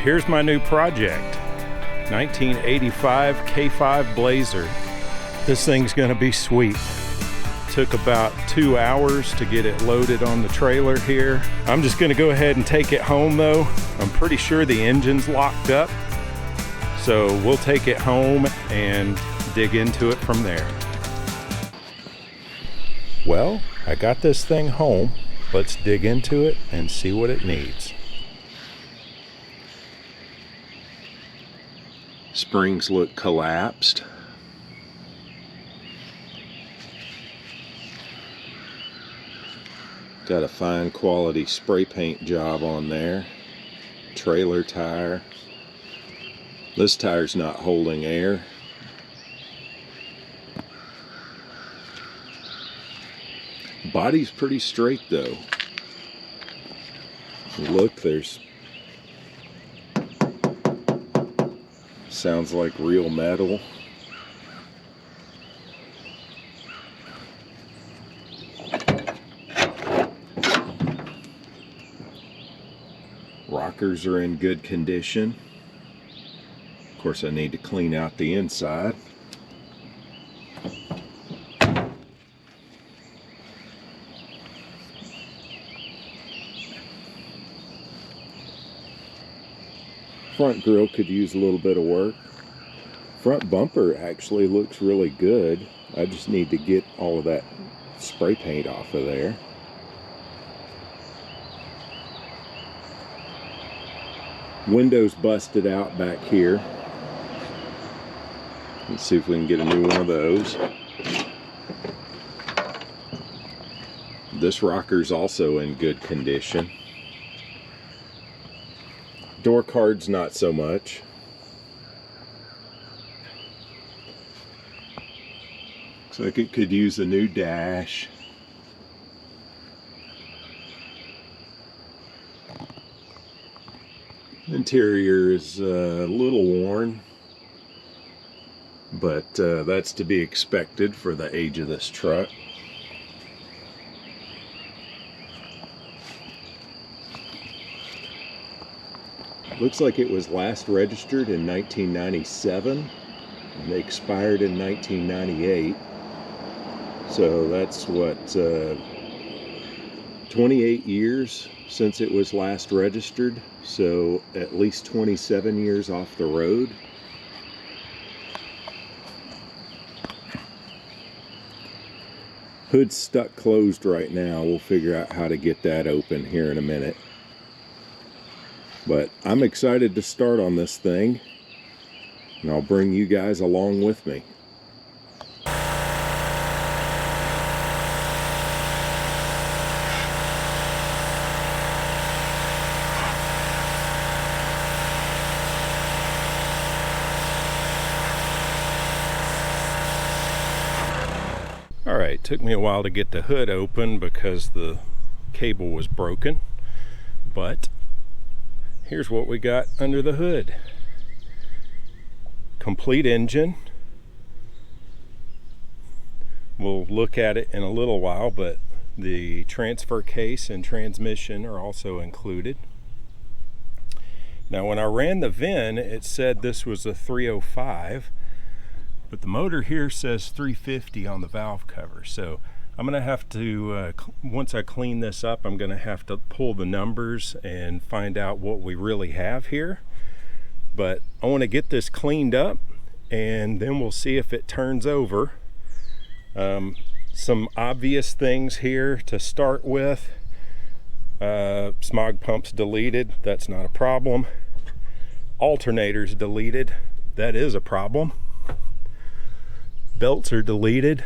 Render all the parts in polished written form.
here's my new project. 1985 K5 Blazer. This thing's gonna be sweet. Took about 2 hours to get it loaded on the trailer here. I'm just gonna go ahead and take it home though. I'm pretty sure the engine's locked up. So we'll take it home and dig into it from there. Well, I got this thing home. Let's dig into it and see what it needs. Springs look collapsed. Got a fine quality spray paint job on there. Trailer tire. This tire's not holding air. Body's pretty straight though. Look, there's sounds like real metal. Rockers are in good condition. Of course, I need to clean out the inside. Front grille could use a little bit of work. Front bumper actually looks really good. I just need to get all of that spray paint off of there. Windows busted out back here. Let's see if we can get a new one of those. This rocker's also in good condition. Door card's not so much. Looks like it could use a new dash. Interior is a little worn, but that's to be expected for the age of this truck. Looks like it was last registered in 1997 and expired in 1998. So that's what, 28 years since it was last registered. So at least 27 years off the road. Hood's stuck closed right now. We'll figure out how to get that open here in a minute. But I'm excited to start on this thing, and I'll bring you guys along with me. Alright, took me a while to get the hood open because the cable was broken, but here's what we got under the hood. Complete engine. We'll look at it in a little while, but the transfer case and transmission are also included. Now when I ran the VIN, it said this was a 305, but the motor here says 350 on the valve cover. So I'm gonna have to, once I clean this up, I'm gonna have to pull the numbers and find out what we really have here. But I wanna get this cleaned up and then we'll see if it turns over. Some obvious things here to start with. Smog pump's deleted, that's not a problem. Alternator's deleted, that is a problem. Belts are deleted.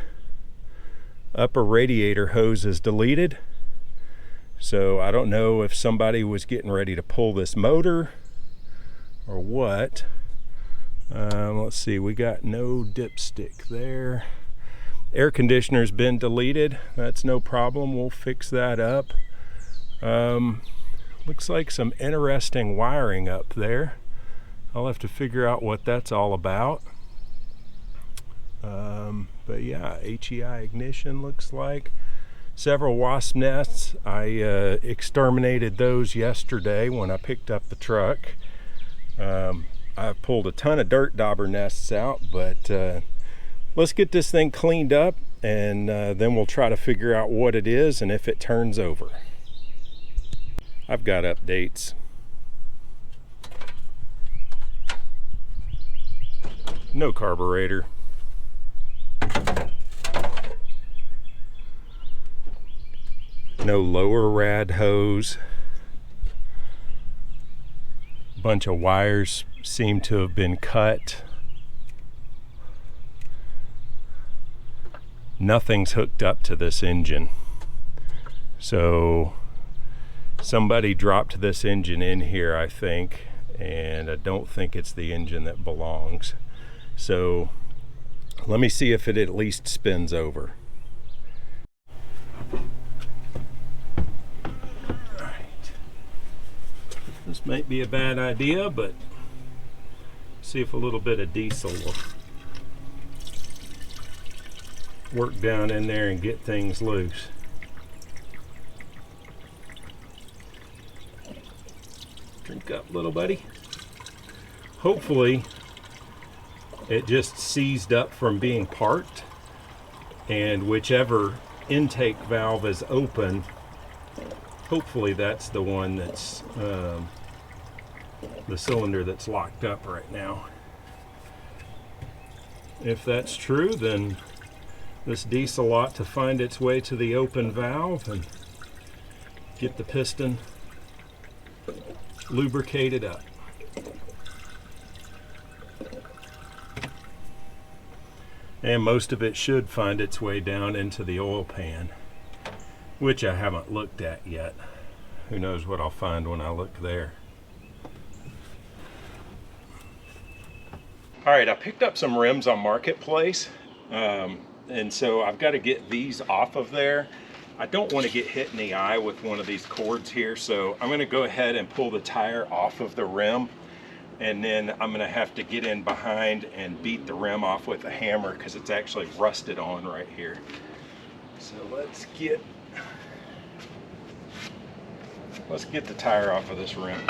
Upper radiator hose is deleted. So I don't know if somebody was getting ready to pull this motor or what. Let's see, we got no dipstick there. Air conditioner's been deleted. That's no problem, we'll fix that up. Looks like some interesting wiring up there. I'll have to figure out what that's all about. But yeah, HEI ignition looks like. Several wasp nests. I exterminated those yesterday when I picked up the truck. I've pulled a ton of dirt dauber nests out, but let's get this thing cleaned up, and then we'll try to figure out what it is and if it turns over. I've got updates. No carburetor. No lower rad hose. Bunch of wires seem to have been cut. Nothing's hooked up to this engine. So somebody dropped this engine in here, I think, and I don't think it's the engine that belongs. So let me see if it at least spins over. This might be a bad idea, but see if a little bit of diesel will work down in there and get things loose. Drink up, little buddy. Hopefully it just seized up from being parked, and whichever intake valve is open, hopefully that's the one that's the cylinder that's locked up right now. If that's true, then this diesel ought to find its way to the open valve and get the piston lubricated up. And most of it should find its way down into the oil pan, which I haven't looked at yet. Who knows what I'll find when I look there. All right, I picked up some rims on Marketplace, and so I've got to get these off of there. I don't want to get hit in the eye with one of these cords here, so I'm going to go ahead and pull the tire off of the rim, and then I'm going to have to get in behind and beat the rim off with a hammer because it's actually rusted on right here. So let's get the tire off of this rim.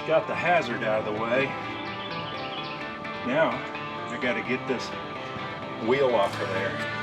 Got the hazard out of the way. Now I got to get this wheel off of there.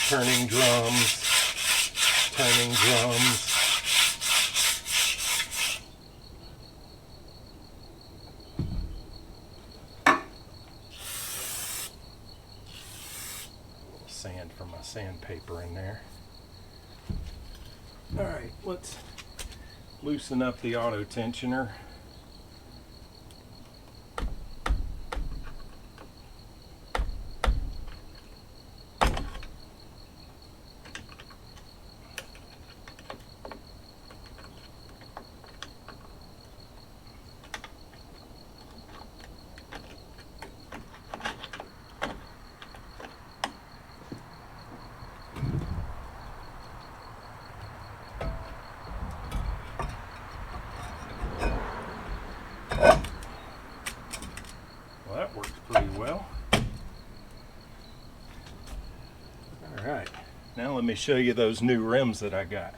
Turning drums, turning drums. Sand from my sandpaper in there. All right, let's loosen up the auto tensioner. Now let me show you those new rims that I got.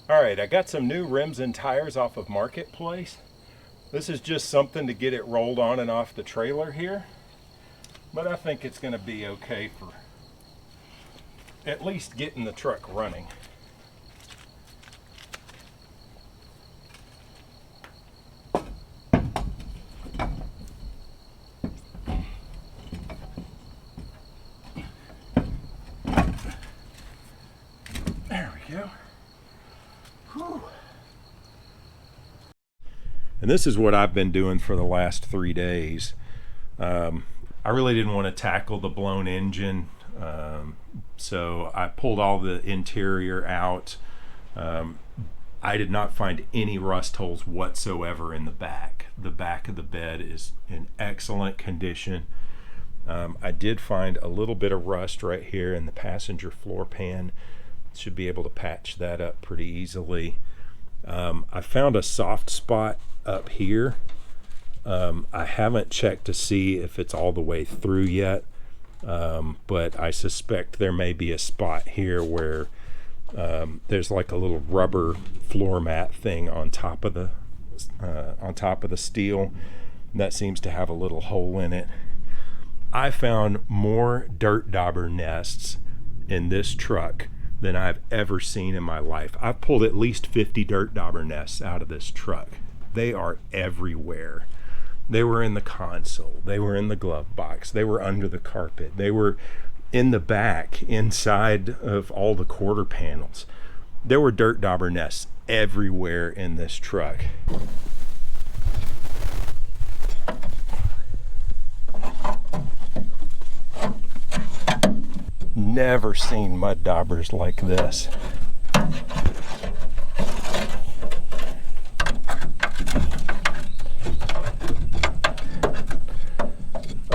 Alright, I got some new rims and tires off of Marketplace. This is just something to get it rolled on and off the trailer here. But I think it's going to be okay for at least getting the truck running. There we go. Whew. And this is what I've been doing for the last 3 days. I really didn't want to tackle the blown engine, so I pulled all the interior out. I did not find any rust holes whatsoever in the back. The back of the bed is in excellent condition. I did find a little bit of rust right here in the passenger floor pan. Should be able to patch that up pretty easily. I found a soft spot up here. I haven't checked to see if it's all the way through yet, but I suspect there may be a spot here where there's like a little rubber floor mat thing on top of the steel that seems to have a little hole in it. I found more dirt dauber nests in this truck than I've ever seen in my life. I've pulled at least 50 dirt dauber nests out of this truck. They are everywhere. They were in the console, they were in the glove box, they were under the carpet, they were in the back, inside of all the quarter panels. There were dirt dauber nests everywhere in this truck. Never seen mud daubers like this.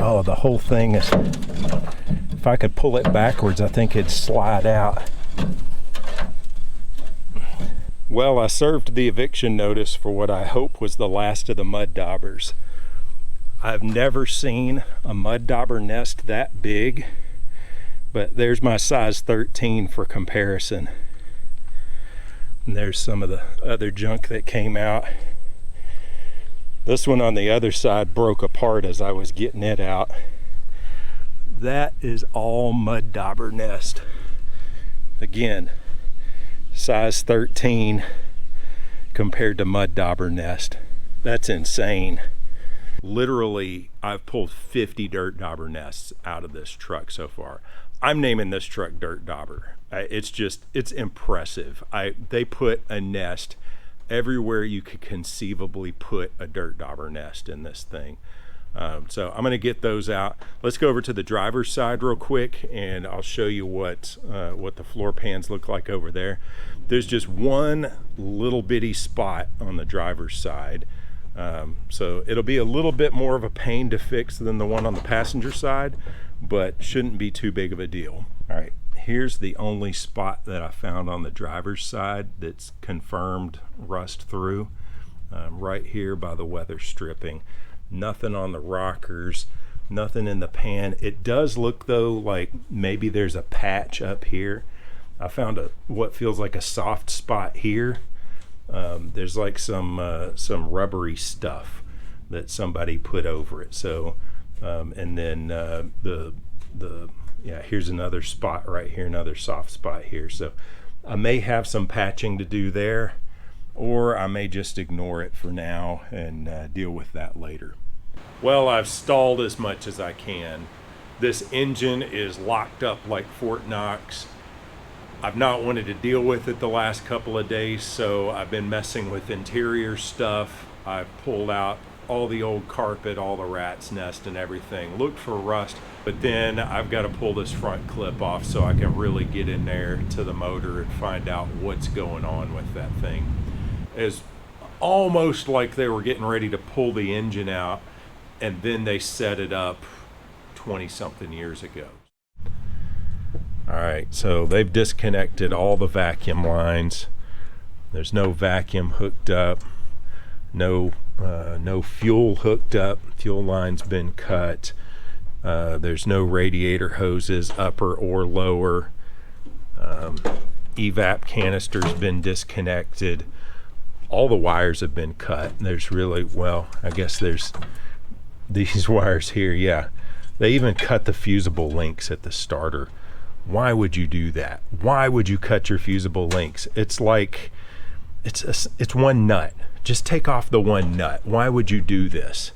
Oh, the whole thing is, if I could pull it backwards, I think it'd slide out. Well, I served the eviction notice for what I hope was the last of the mud daubers. I've never seen a mud dauber nest that big, but there's my size 13 for comparison. And there's some of the other junk that came out. This one on the other side broke apart as I was getting it out. That is all mud dauber nest. Again, size 13 compared to mud dauber nest. That's insane. Literally, I've pulled 50 dirt dauber nests out of this truck so far. I'm naming this truck Dirt Dauber. It's impressive. They put a nest everywhere you could conceivably put a dirt dauber nest in this thing. So I'm going to get those out. Let's go over to the driver's side real quick, and I'll show you what the floor pans look like over there. There's just one little bitty spot on the driver's side. So it'll be a little bit more of a pain to fix than the one on the passenger side, but shouldn't be too big of a deal. All right. Here's the only spot that I found on the driver's side that's confirmed rust through, right here by the weather stripping. Nothing on the rockers, nothing in the pan. It does look though like maybe there's a patch up here. I found what feels like a soft spot here. There's like some rubbery stuff that somebody put over it. So and then yeah, here's another spot right here, another soft spot here. So I may have some patching to do there, or I may just ignore it for now and deal with that later. Well, I've stalled as much as I can. This engine is locked up like Fort Knox. I've not wanted to deal with it the last couple of days, so I've been messing with interior stuff. I've pulled out all the old carpet, all the rat's nest and everything. Looked for rust, but then I've got to pull this front clip off so I can really get in there to the motor and find out what's going on with that thing. It's almost like they were getting ready to pull the engine out, and then they set it up 20-something years ago. All right, so they've disconnected all the vacuum lines. There's no vacuum hooked up, no fuel hooked up. Fuel line's been cut. There's no radiator hoses, upper or lower. Evap canister's been disconnected. All the wires have been cut. There's really, well, I guess there's these wires here. Yeah, they even cut the fusible links at the starter. Why would you do that? Why would you cut your fusible links? It's like it's one nut. Just take off the one nut. Why would you do this?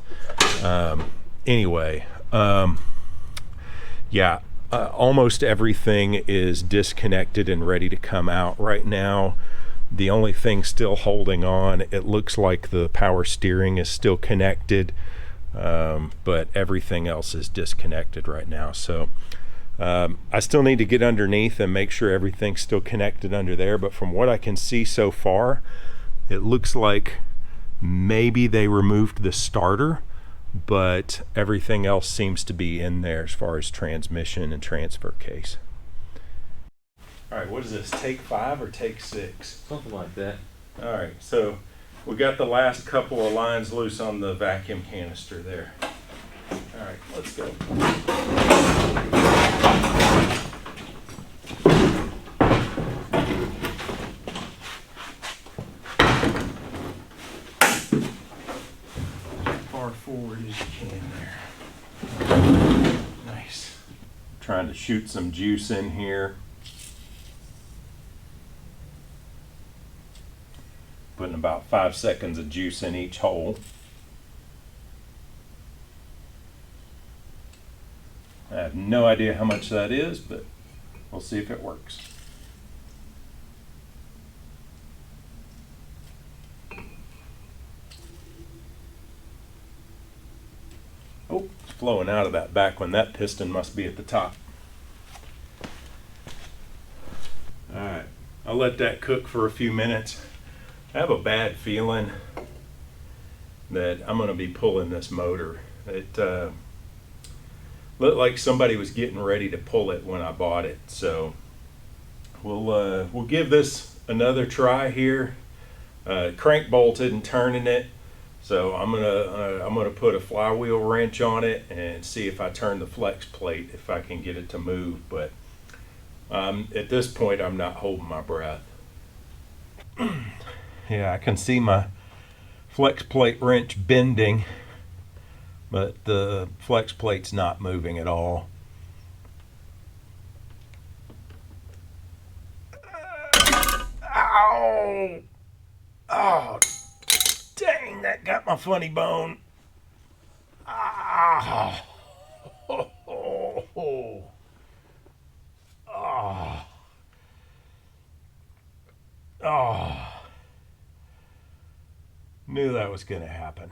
Anyway, yeah, almost everything is disconnected and ready to come out right now. The only thing still holding on, it looks like the power steering is still connected, but everything else is disconnected right now. So I still need to get underneath and make sure everything's still connected under there. But from what I can see so far, it looks like maybe they removed the starter, but everything else seems to be in there as far as transmission and transfer case. All right, what is this, take 5 or take 6? Something like that. All right, so we got the last couple of lines loose on the vacuum canister there. All right, let's go. Far forward as you can there. Nice. Trying to shoot some juice in here. Putting about 5 seconds of juice in each hole. I have no idea how much that is, but we'll see if it works. Oh, it's flowing out of that back one. That piston must be at the top. All right, I'll let that cook for a few minutes. I have a bad feeling that I'm going to be pulling this motor. It looked like somebody was getting ready to pull it when I bought it, so we'll give this another try here. Crank bolted and turning it, so I'm gonna put a flywheel wrench on it and see if I turn the flex plate, if I can get it to move. But at this point, I'm not holding my breath. Yeah, I can see my flex plate wrench bending, but the flex plate's not moving at all. Ow! Oh, dang, that got my funny bone. Ah! Oh, oh, oh. Oh. Oh. Knew that was going to happen.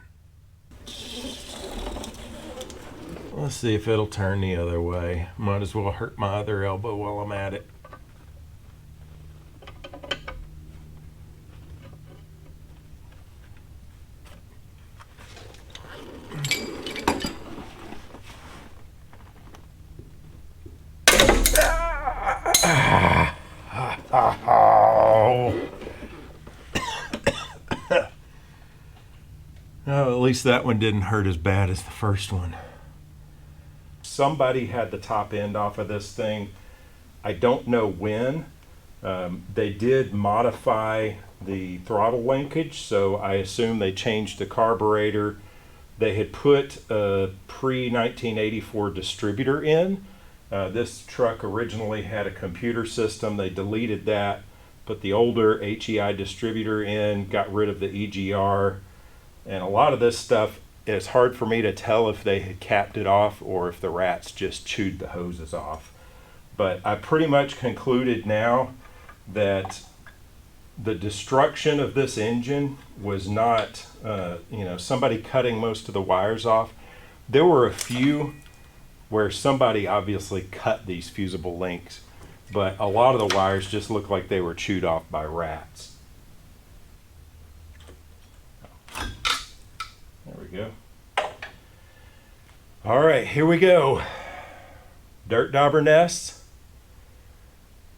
Let's see if it'll turn the other way. Might as well hurt my other elbow while I'm at it. Oh, at least that one didn't hurt as bad as the first one. Somebody had the top end off of this thing. I don't know when. They did modify the throttle linkage, so I assume they changed the carburetor. They had put a pre-1984 distributor in. This truck originally had a computer system. They deleted that, put the older HEI distributor in, got rid of the EGR. And a lot of this stuff, it's hard for me to tell if they had capped it off or if the rats just chewed the hoses off. But I pretty much concluded now that the destruction of this engine was not, somebody cutting most of the wires off. There were a few where somebody obviously cut these fusible links, but a lot of the wires just looked like they were chewed off by rats. There we go. All right, here we go. Dirt dauber nests.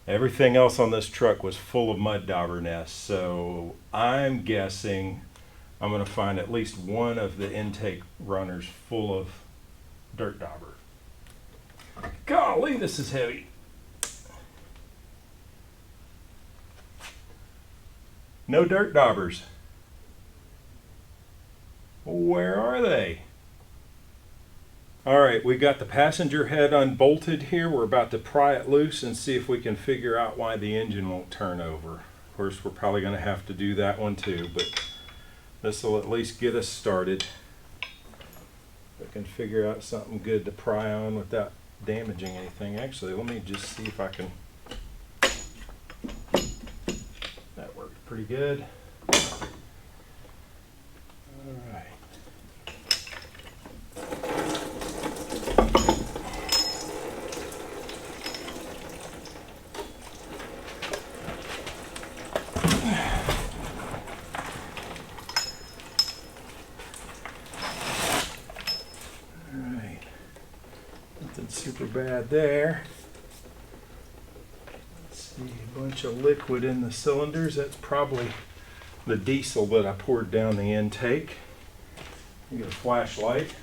Everything else on this truck was full of mud dauber nests, so I'm guessing I'm going to find at least one of the intake runners full of dirt dauber. Golly, this is heavy. No dirt daubers. Where are they? All right, we got the passenger head unbolted here. We're about to pry it loose and see if we can figure out why the engine won't turn over. Of course, we're probably going to have to do that one too, but this will at least get us started. I can figure out something good to pry on without damaging anything. Actually, let me just see if I can. That worked pretty good. All right. Nothing super bad there. Let's see, a bunch of liquid in the cylinders. That's probably the diesel that I poured down the intake. You get a flashlight.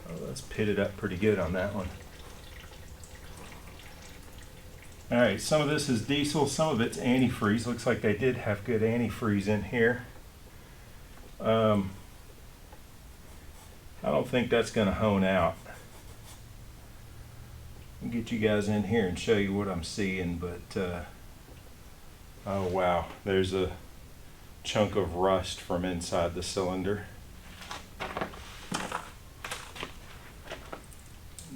Oh, that's pitted up pretty good on that one. All right, some of this is diesel, some of it's antifreeze. Looks like they did have good antifreeze in here. I don't think that's going to hone out. I'll get you guys in here and show you what I'm seeing, but oh wow, there's a chunk of rust from inside the cylinder.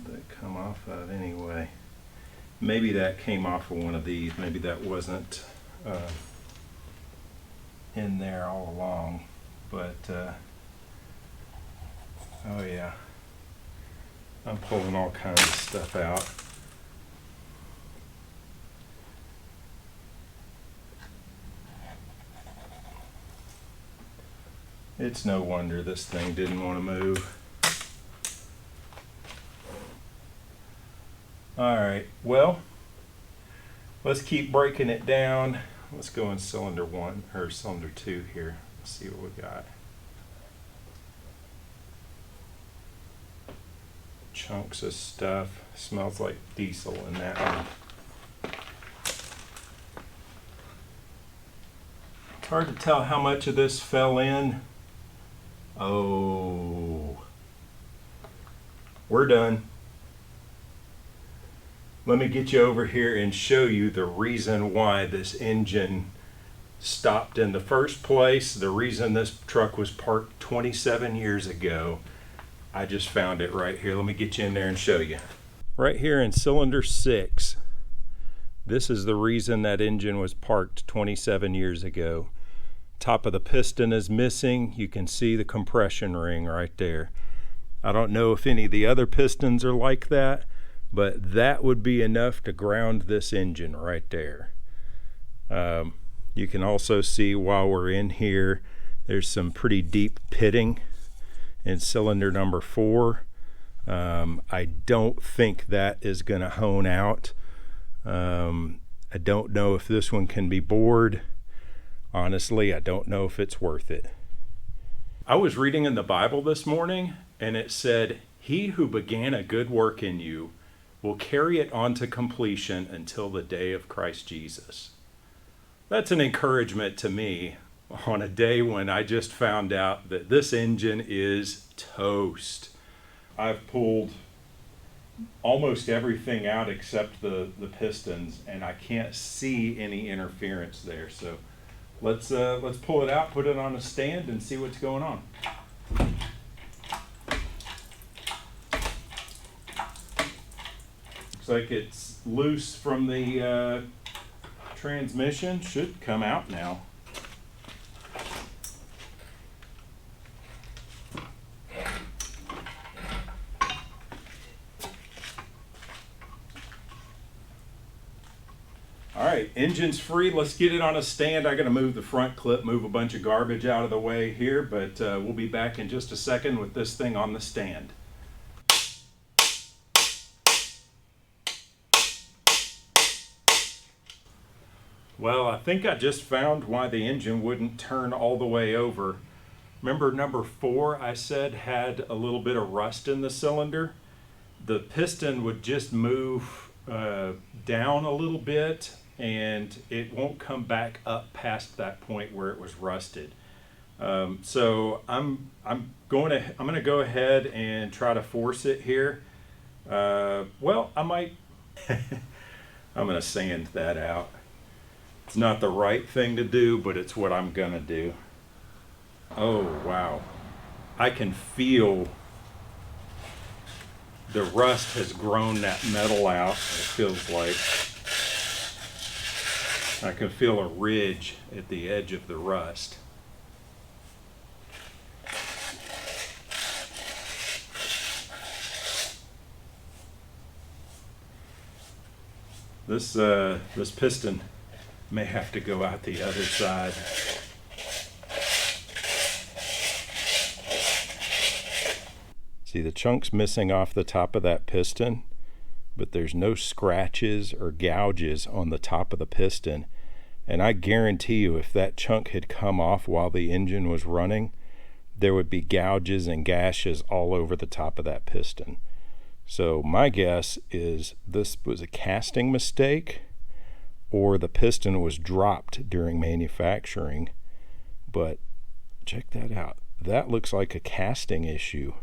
That come off of anyway. Maybe that came off of one of these. Maybe that wasn't in there all along. But, oh yeah. I'm pulling all kinds of stuff out. It's no wonder this thing didn't want to move. Alright, well, let's keep breaking it down. Let's go in cylinder 1 or cylinder 2 here. Let's see what we got. Chunks of stuff. Smells like diesel in that one. It's hard to tell how much of this fell in. Oh, we're done. Let me get you over here and show you the reason why this engine stopped in the first place, the reason this truck was parked 27 years ago. I just found it right here. Let me get you in there and show you. Right here in cylinder 6, this is the reason that engine was parked 27 years ago. Top of the piston is missing. You can see the compression ring right there. I don't know if any of the other pistons are like that, but that would be enough to ground this engine right there. You can also see while we're in here, there's some pretty deep pitting in cylinder number 4. I don't think that is going to hone out. I don't know if this one can be bored. Honestly, I don't know if it's worth it. I was reading in the Bible this morning, and it said, "He who began a good work in you will carry it on to completion until the day of Christ Jesus." That's an encouragement to me on a day when I just found out that this engine is toast. I've pulled almost everything out except the pistons, and I can't see any interference there. So let's pull it out, put it on a stand, and see what's going on. Looks like it's loose from the transmission. Should come out now. All right. right, engine's free. Let's get it on a stand. I gotta move the front clip, move a bunch of garbage out of the way here, but we'll be back in just a second with this thing on the stand. Well, I think I just found why the engine wouldn't turn all the way over. Remember number 4 I said had a little bit of rust in the cylinder? The piston would just move down a little bit, and it won't come back up past that point where it was rusted. So I'm gonna go ahead and try to force it here. Well, I might. I'm gonna sand that out. It's not the right thing to do, but it's what I'm gonna do. Oh wow, I can feel the rust has grown that metal out. It feels like I can feel a ridge at the edge of the rust. This piston may have to go out the other side. See, the chunk's missing off the top of that piston, but there's no scratches or gouges on the top of the piston. And I guarantee you, if that chunk had come off while the engine was running, there would be gouges and gashes all over the top of that piston. So my guess is this was a casting mistake, or the piston was dropped during manufacturing. But check that out. That looks like a casting issue.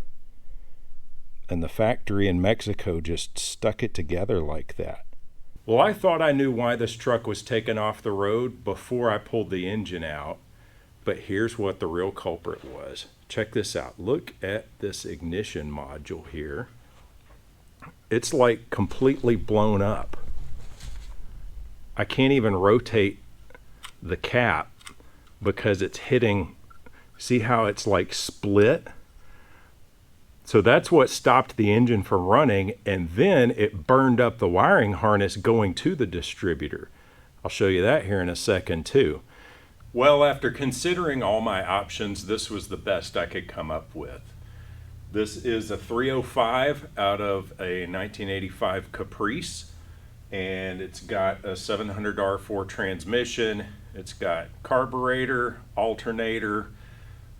And the factory in Mexico just stuck it together like that. Well, I thought I knew why this truck was taken off the road before I pulled the engine out, but here's what the real culprit was. Check this out. Look at this ignition module here. It's like completely blown up. I can't even rotate the cap because it's hitting, see how it's like split? So that's what stopped the engine from running, and then it burned up the wiring harness going to the distributor. I'll show you that here in a second too. Well, after considering all my options, this was the best I could come up with. This is a 305 out of a 1985 Caprice, and it's got a 700 R4 transmission. It's got carburetor, alternator,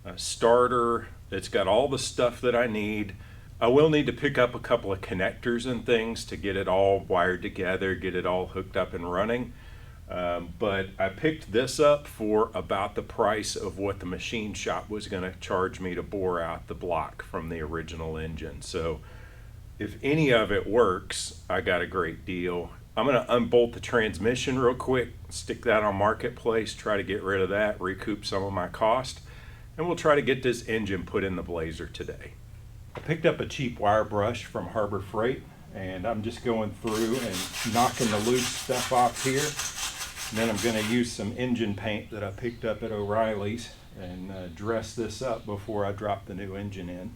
a starter. It's got all the stuff that I need. I will need to pick up a couple of connectors and things to get it all wired together, get it all hooked up and running. But I picked this up for about the price of what the machine shop was going to charge me to bore out the block from the original engine. So if any of it works, I got a great deal. I'm going to unbolt the transmission real quick, stick that on Marketplace, try to get rid of that, recoup some of my cost, and we'll try to get this engine put in the Blazer today. I picked up a cheap wire brush from Harbor Freight, and I'm just going through and knocking the loose stuff off here. And then I'm going to use some engine paint that I picked up at O'Reilly's and dress this up before I drop the new engine in.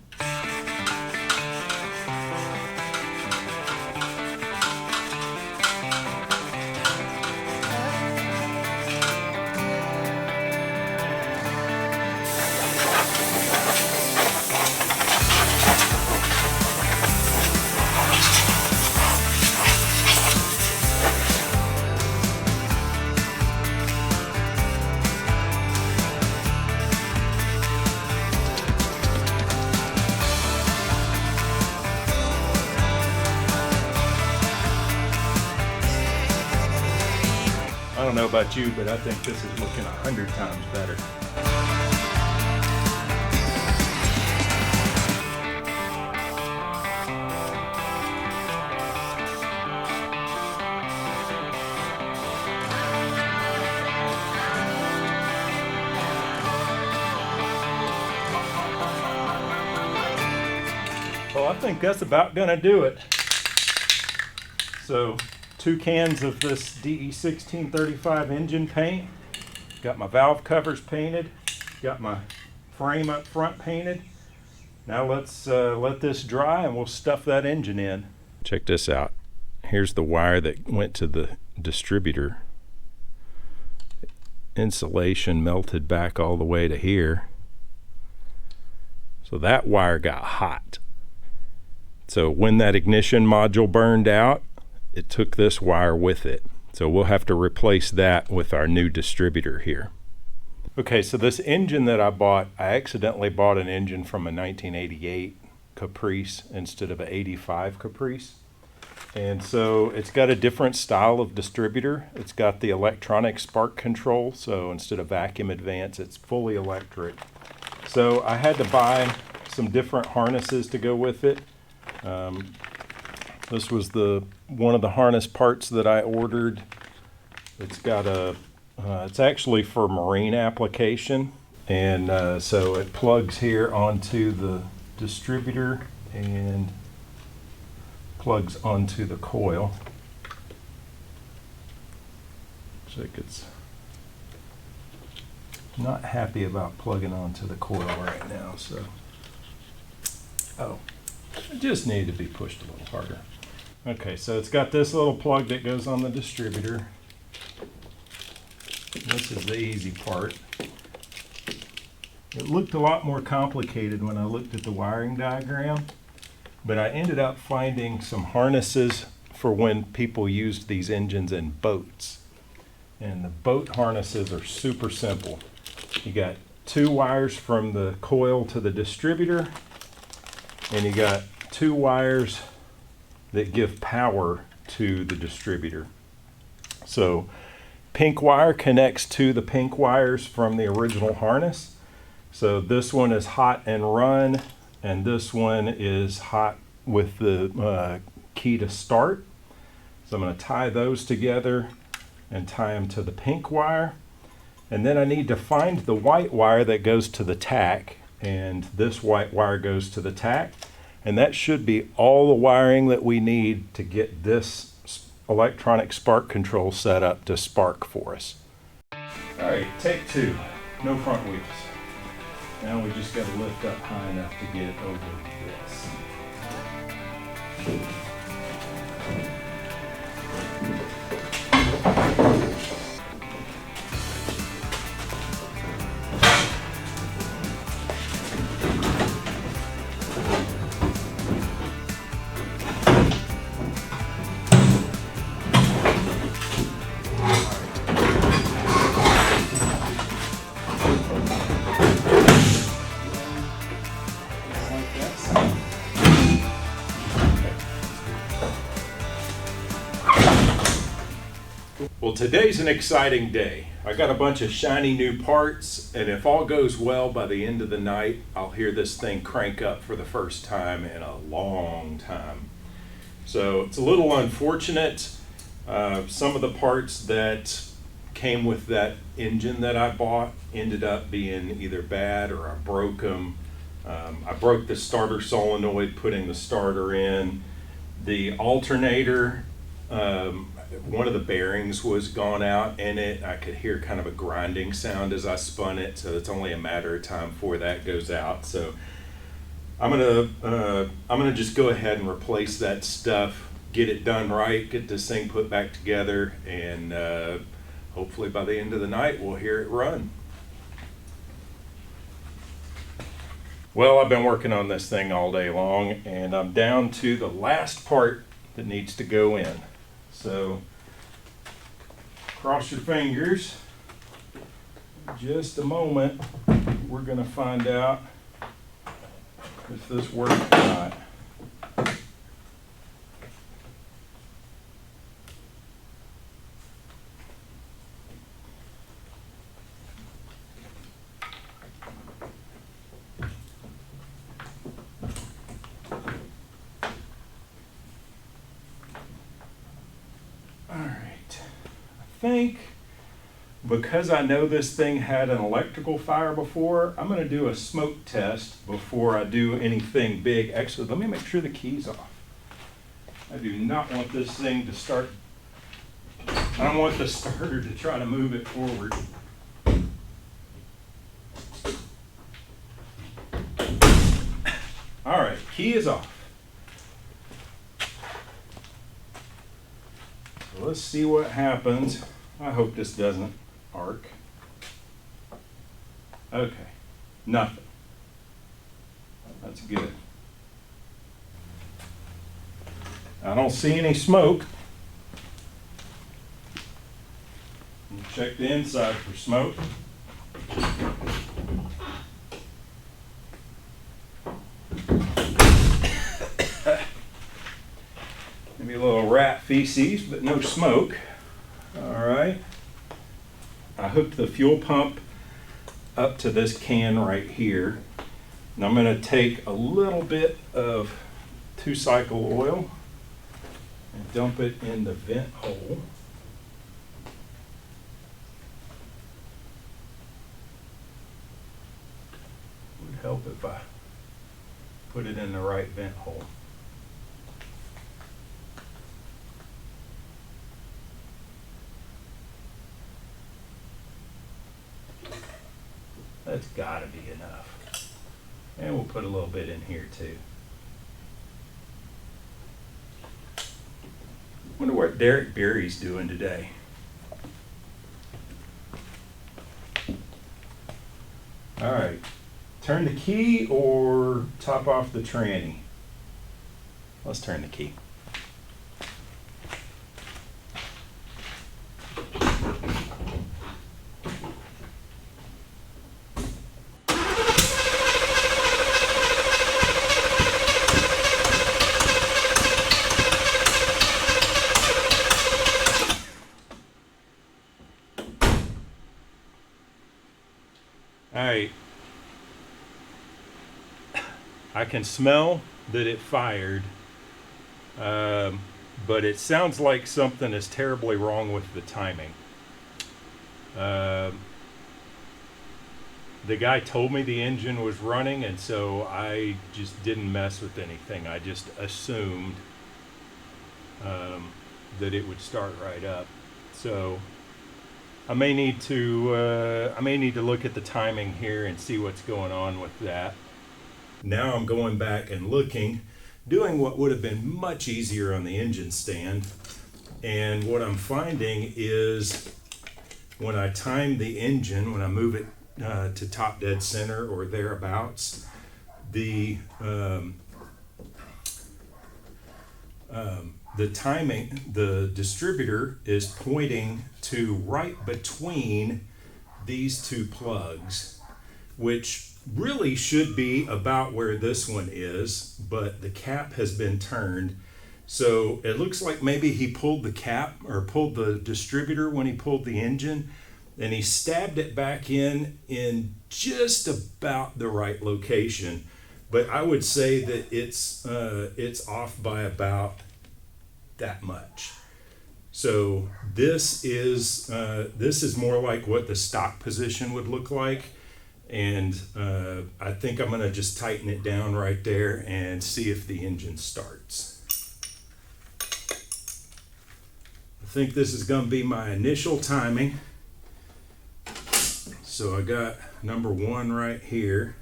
I don't know about you, but I think this is looking 100 times better. Well, I think that's about gonna do it. So 2 cans of this DE1635 engine paint. Got my valve covers painted. Got my frame up front painted. Now let's let this dry and we'll stuff that engine in. Check this out. Here's the wire that went to the distributor. insulation melted back all the way to here. So that wire got hot. So when that ignition module burned out, it took this wire with it. So we'll have to replace that with our new distributor here. Okay, so this engine that I bought, I accidentally bought an engine from a 1988 Caprice instead of an 85 Caprice. And so it's got a different style of distributor. It's got the electronic spark control, so instead of vacuum advance, it's fully electric. So I had to buy some different harnesses to go with it. This was one of the harness parts that I ordered. It's got it's actually for marine application, and so it plugs here onto the distributor and plugs onto the coil. So it's not happy about plugging onto the coil right now, so it just needed to be pushed a little harder. Okay, so it's got this little plug that goes on the distributor. This is the easy part. It looked a lot more complicated when I looked at the wiring diagram, but I ended up finding some harnesses for when people used these engines in boats. And the boat harnesses are super simple. You got 2 wires from the coil to the distributor, and you got 2 wires that give power to the distributor. So pink wire connects to the pink wires from the original harness. So this one is hot and run, and this one is hot with the key to start. So I'm going to tie those together and tie them to the pink wire. And then I need to find the white wire that goes to the tack, and this white wire goes to the tack. And that should be all the wiring that we need to get this electronic spark control set up to spark for us. All right, take 2, no front wheels. Now we just got to lift up high enough to get it over this. Well, today's an exciting day. I got a bunch of shiny new parts, and if all goes well, by the end of the night, I'll hear this thing crank up for the first time in a long time. So it's a little unfortunate. Some of the parts that came with that engine that I bought ended up being either bad or I broke them. I broke the starter solenoid putting the starter in. The alternator, one of the bearings was gone out in it. I could hear kind of a grinding sound as I spun it, so it's only a matter of time before that goes out. So I'm gonna just go ahead and replace that stuff, get it done right, get this thing put back together, and hopefully by the end of the night we'll hear it run. Well, I've been working on this thing all day long, and I'm down to the last part that needs to go in. So cross your fingers. In just a moment, we're going to find out if this works or not. I think because I know this thing had an electrical fire before, I'm going to do a smoke test before I do anything big. Actually, let me make sure the key's off. I do not want this thing to start. I don't want the starter to try to move it forward. All right, key is off. So let's see what happens. I hope this doesn't arc. Okay, nothing. That's good. I don't see any smoke. Check the inside for smoke. Maybe a little rat feces, but no smoke. All right. I hooked the fuel pump up to this can right here. And I'm going to take a little bit of 2-cycle oil and dump it in the vent hole. Would help if I put it in the right vent hole. That's got to be enough. And we'll put a little bit in here too. Wonder what Derek Berry's doing today. All right, turn the key or top off the tranny? Let's turn the key. All right, I can smell that it fired, but it sounds like something is terribly wrong with the timing. The guy told me the engine was running, and so I just didn't mess with anything. I just assumed that it would start right up. So I may need to look at the timing here and see what's going on with that. Now I'm going back and looking, doing what would have been much easier on the engine stand. And what I'm finding is when I time the engine, when I move it to top dead center or thereabouts, the timing, the distributor is pointing to right between these two plugs, which really should be about where this one is, but the cap has been turned. So it looks like maybe he pulled the cap or pulled the distributor when he pulled the engine, and he stabbed it back in just about the right location. But I would say that it's off by about that much. So this is more like what the stock position would look like, and I think I'm going to just tighten it down right there and see if the engine starts. I think this is going to be my initial timing. So I got number 1 right here,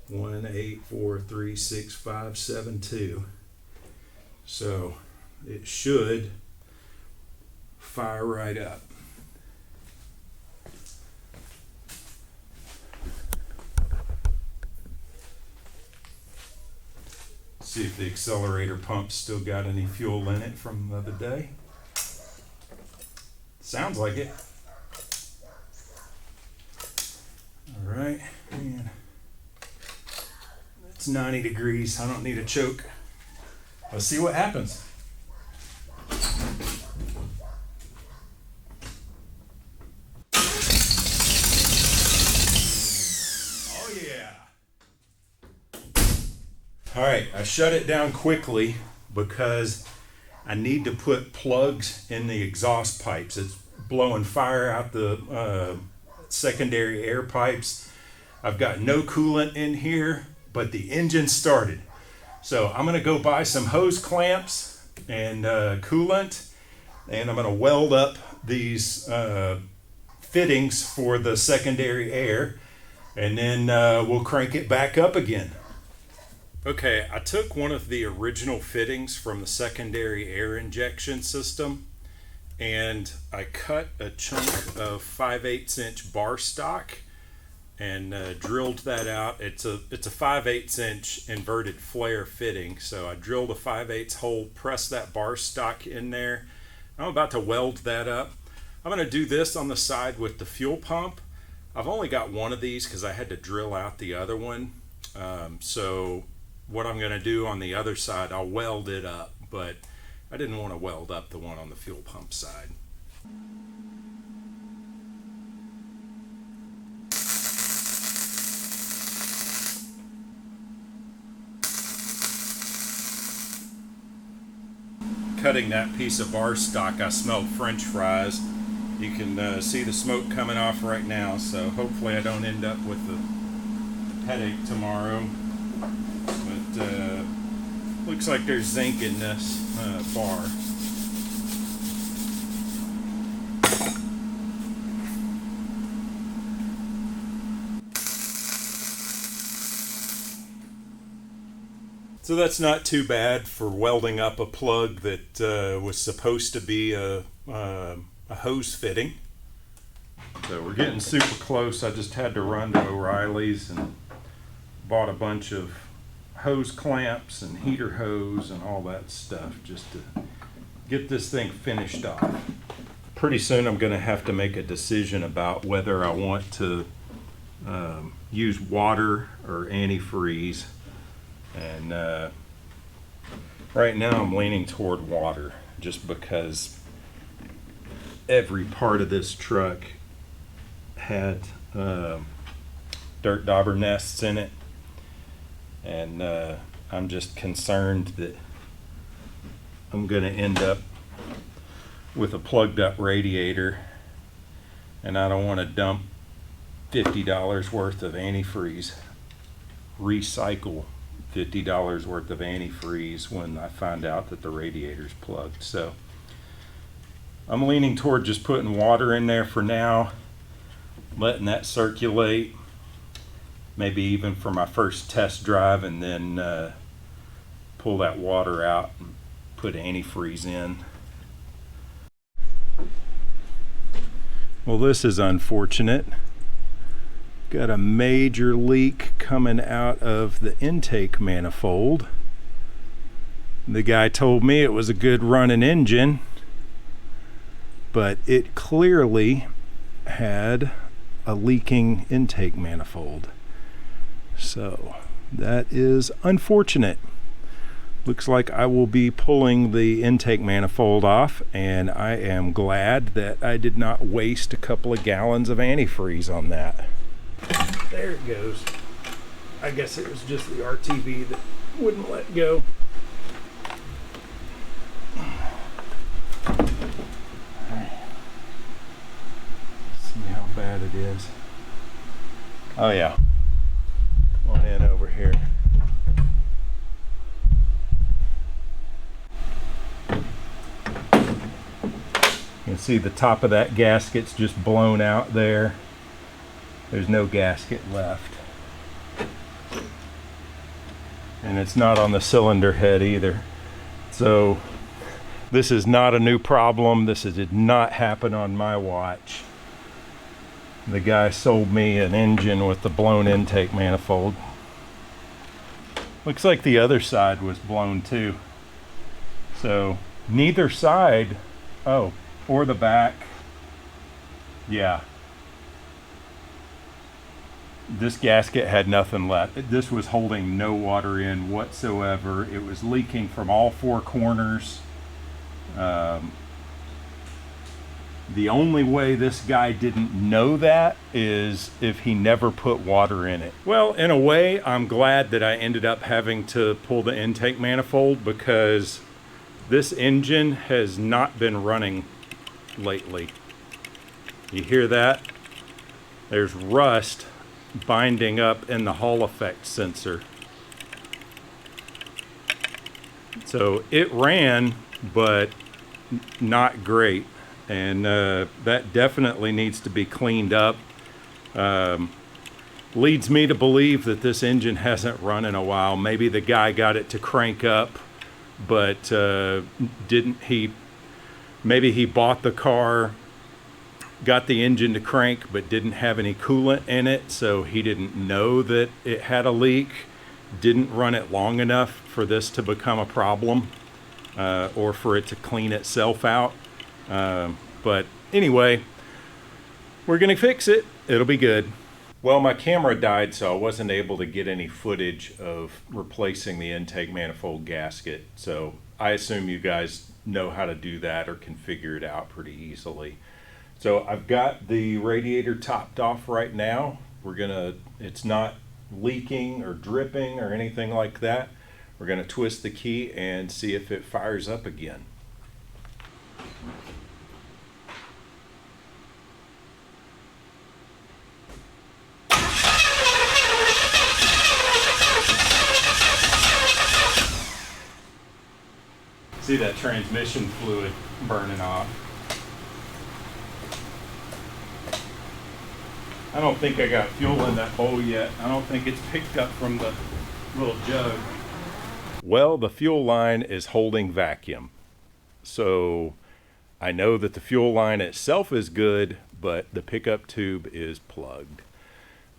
1 8 4 3 6 5 7 2. So it should fire right up. See if the accelerator pump's still got any fuel in it from the other day. Sounds like it. All right, and it's 90 degrees. I don't need a choke. Let's see what happens. Oh yeah. All right, I shut it down quickly because I need to put plugs in the exhaust pipes. It's blowing fire out the secondary air pipes. I've got no coolant in here, but the engine started. So I'm going to go buy some hose clamps and coolant, and I'm going to weld up these fittings for the secondary air, and then we'll crank it back up again. Okay, I took one of the original fittings from the secondary air injection system, and I cut a chunk of 5/8 inch bar stock, and drilled that out. It's a 5/8 inch inverted flare fitting, so I drilled a 5/8 hole, pressed that bar stock in there. I'm about to weld that up. I'm going to do this on the side with the fuel pump. I've only got one of these because I had to drill out the other one. So what I'm going to do on the other side, I'll weld it up, but I didn't want to weld up the one on the fuel pump side. Cutting that piece of bar stock, I smelled French fries. You can see the smoke coming off right now, so hopefully I don't end up with a headache tomorrow. But looks like there's zinc in this bar. So that's not too bad for welding up a plug that was supposed to be a hose fitting. So we're getting super close. I just had to run to O'Reilly's and bought a bunch of hose clamps and heater hose and all that stuff just to get this thing finished off. Pretty soon I'm going to have to make a decision about whether I want to use water or antifreeze. And right now I'm leaning toward water just because every part of this truck had dirt dauber nests in it, and I'm just concerned that I'm going to end up with a plugged up radiator, and I don't want to dump $50 worth of antifreeze, recycle $50 worth of antifreeze when I find out that the radiator's plugged. So I'm leaning toward just putting water in there for now, letting that circulate, maybe even for my first test drive, and then pull that water out and put antifreeze in. Well, this is unfortunate. Got a major leak coming out of the intake manifold. The guy told me it was a good running engine, but it clearly had a leaking intake manifold. So that is unfortunate. Looks like I will be pulling the intake manifold off, and I am glad that I did not waste a couple of gallons of antifreeze on that. There it goes. I guess it was just the RTV that wouldn't let go. Alright. See how bad it is. Oh yeah. Come on in over here. You can see the top of that gasket's just blown out there. There's no gasket left. And it's not on the cylinder head either. So this is not a new problem. This did not happen on my watch. The guy sold me an engine with the blown intake manifold. Looks like the other side was blown too. So neither side, oh, or the back, yeah. This gasket had nothing left. This was holding no water in whatsoever. It was leaking from all four corners. The only way this guy didn't know that is if he never put water in it. Well, in a way, I'm glad that I ended up having to pull the intake manifold, because this engine has not been running lately. You hear that? There's rust binding up in the Hall effect sensor. So it ran, but not great, and that definitely needs to be cleaned up. Leads me to believe that this engine hasn't run in a while. Maybe the guy got it to crank up, but maybe he bought the car got the engine to crank but didn't have any coolant in it, so he didn't know that it had a leak, didn't run it long enough for this to become a problem, or for it to clean itself out. But anyway, we're gonna fix it. It'll be good. Well, my camera died, so I wasn't able to get any footage of replacing the intake manifold gasket. So I assume you guys know how to do that or can figure it out pretty easily. So I've got the radiator topped off right now. It's not leaking or dripping or anything like that. We're gonna twist the key and see if it fires up again. See that transmission fluid burning off. I don't think I got fuel in that bowl yet. I don't think it's picked up from the little jug. Well, the fuel line is holding vacuum. So I know that the fuel line itself is good, but the pickup tube is plugged.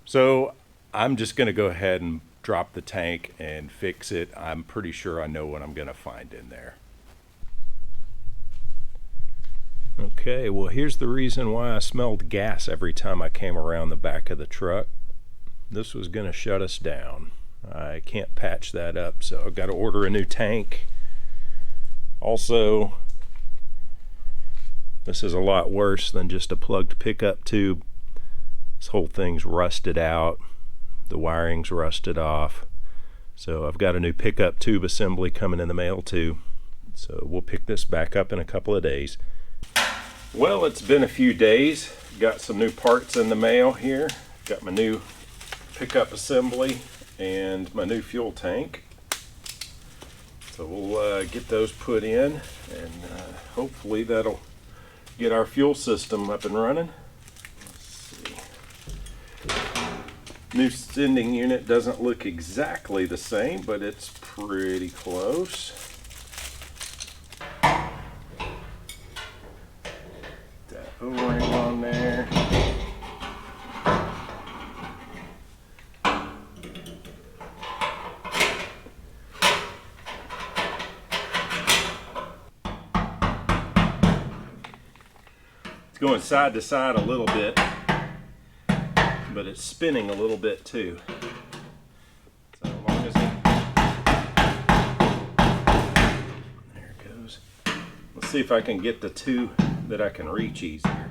So I'm just gonna go ahead and drop the tank and fix it. I'm pretty sure I know what I'm gonna find in there. Okay, well, here's the reason why I smelled gas every time I came around the back of the truck. This was going to shut us down. I can't patch that up, so I've got to order a new tank. Also, this is a lot worse than just a plugged pickup tube. This whole thing's rusted out. The wiring's rusted off. So I've got a new pickup tube assembly coming in the mail too. So we'll pick this back up in a couple of days. Well, it's been a few days. Got some new parts in the mail here. Got my new pickup assembly and my new fuel tank. So we'll get those put in, and hopefully that'll get our fuel system up and running. Let's see. New sending unit doesn't look exactly the same, but it's pretty close. O-ring on there. It's going side to side a little bit, but it's spinning a little bit too. So as long as there it goes. Let's see if I can get the two that I can reach easier.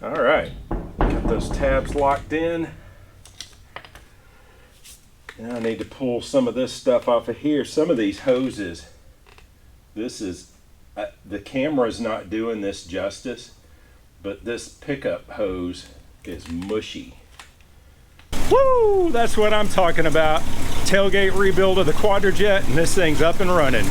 All right, got those tabs locked in. Now I need to pull some of this stuff off of here. Some of these hoses, this is, the camera's not doing this justice, but this pickup hose is mushy. Woo! That's what I'm talking about. Tailgate rebuild of the Quadrajet, and this thing's up and running.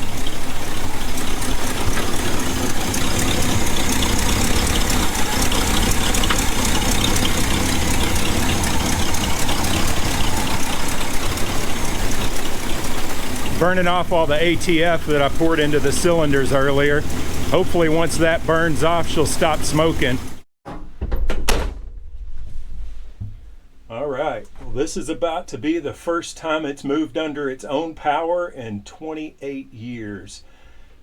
Burning off all the ATF that I poured into the cylinders earlier. Hopefully once that burns off, she'll stop smoking. All right, well, this is about to be the first time it's moved under its own power in 28 years.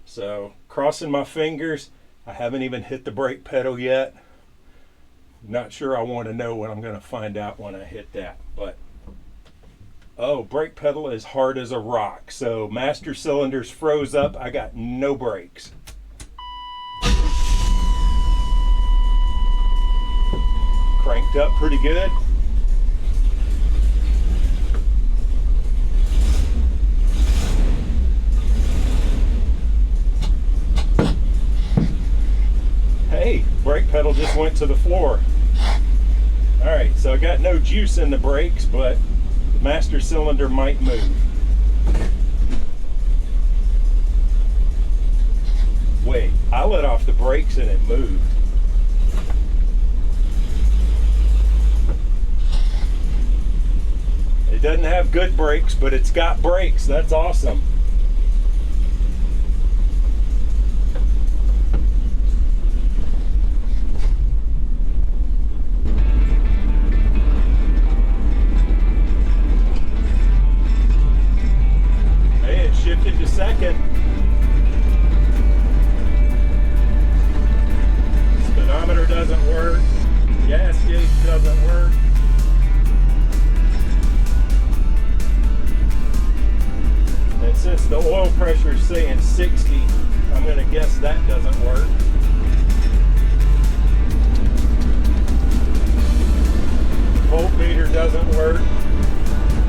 So, crossing my fingers. I haven't even hit the brake pedal yet. Not sure I want to know what I'm going to find out when I hit that, but oh, brake pedal is hard as a rock. So master cylinders froze up. I got no brakes. Cranked up pretty good. Hey, brake pedal just went to the floor. All right, so I got no juice in the brakes, but the master cylinder might move. Wait, I let off the brakes and it moved. It doesn't have good brakes, but it's got brakes. That's awesome. saying 60. I'm gonna guess that doesn't work. Voltmeter doesn't work.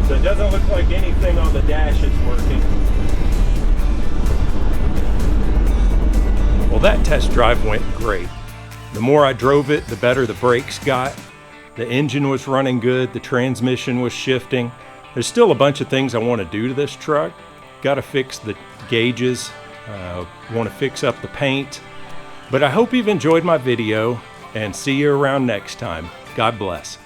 So it doesn't look like anything on the dash is working. Well, that test drive went great. The more I drove it, the better the brakes got. The engine was running good, the transmission was shifting. There's still a bunch of things I want to do to this truck. Got to fix the gauges, want to fix up the paint. But I hope you've enjoyed my video, and see you around next time. God bless.